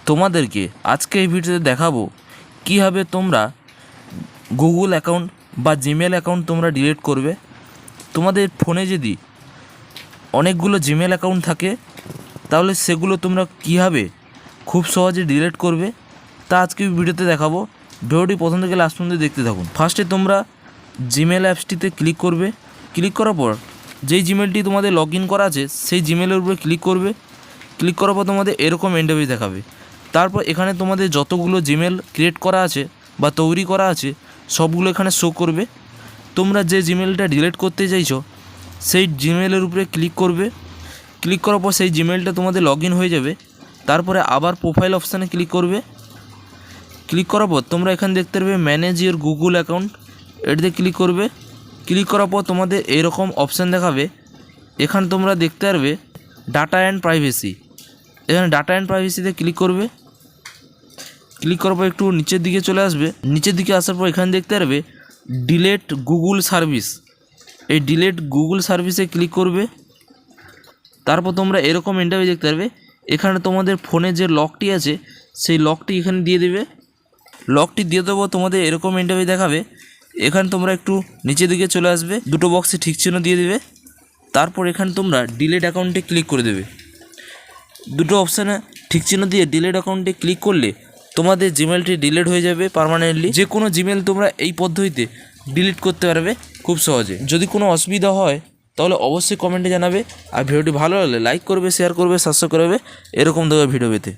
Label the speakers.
Speaker 1: তোমাদেরকে আজকে এই ভিডিওতে দেখাবো কীভাবে তোমরা গুগল অ্যাকাউন্ট বা জিমেল অ্যাকাউন্ট তোমরা ডিলিট করবে। তোমাদের ফোনে যদি অনেকগুলো জিমেল অ্যাকাউন্ট থাকে তাহলে সেগুলো তোমরা কীভাবে খুব সহজে ডিলিট করবে তা আজকে ভিডিওতে দেখাবো। ভিডিওটি প্রথম থেকে লাস্ট পর্যন্ত দেখতে থাকুন। ফার্স্টে তোমরা জিমেল অ্যাপসটিতে ক্লিক করবে। ক্লিক করার পর যেই জিমেলটি তোমাদের লগ ইন করা আছে সেই জিমেলের উপরে ক্লিক করবে। ক্লিক করার পর তোমাদের এরকম ইন্টারফেস দেখাবে। তারপর এখানে তোমাদের যতগুলো জিমেল ক্রিয়েট করা আছে বা তৈরি করা আছে সবগুলো এখানে শো করবে। তোমরা যে জিমেলটা ডিলিট করতে চাইছো সেই জিমেলের উপরে ক্লিক করবে। ক্লিক করার পর সেই জিমেলটা তোমাদের লগ ইন হয়ে যাবে। তারপরে আবার প্রোফাইল অপশানে ক্লিক করবে। ক্লিক করার পর তোমরা এখানে দেখতে পারবে ম্যানেজ ইওর গুগল অ্যাকাউন্ট, এটিতে ক্লিক করবে। ক্লিক করার পর তোমাদের এরকম অপশান দেখাবে। এখানে তোমরা দেখতে পারবে ডাটা অ্যান্ড প্রাইভেসি। এখানে ডাটা অ্যান্ড প্রাইভেসিতে ক্লিক করবে। ক্লিক করার পর একটু নিচের দিকে চলে আসবে। নিচের দিকে আসার পর এখানে দেখতে পারবে ডিলেট গুগল সার্ভিস। এই ডিলেট গুগল সার্ভিসে ক্লিক করবে। তারপর তোমরা এরকম ইন্টারফেস দেখতে পারবে। এখানে তোমাদের ফোনে যে লকটি আছে সেই লকটি এখানে দিয়ে দেবে। লকটি দিয়ে দেবো তোমাদের এরকম ইন্টারফেস দেখাবে। এখানে তোমরা একটু নিচের দিকে চলে আসবে, দুটো বক্সে ঠিক চিহ্ন দিয়ে দেবে। তারপর এখানে তোমরা ডিলিট অ্যাকাউন্টে ক্লিক করে দেবে। দুটো অপশানে ঠিক চিহ্ন দিয়ে ডিলিট অ্যাকাউন্টে ক্লিক করলে তোমাদের জিমেলটি ডিলিট হয়ে যাবে পার্মানেন্টলি। যে কোনো জিমেল তোমরা এই পদ্ধতিতে ডিলিট করতে পারবে খুব সহজে। যদি কোনো অসুবিধা হয় তাহলে অবশ্যই কমেন্টে জানাবে। আর ভিডিওটি ভালো লাগলে লাইক করবে, শেয়ার করবে, সাবস্ক্রাইব করবে এরকম ধরনের ভিডিও পেতে।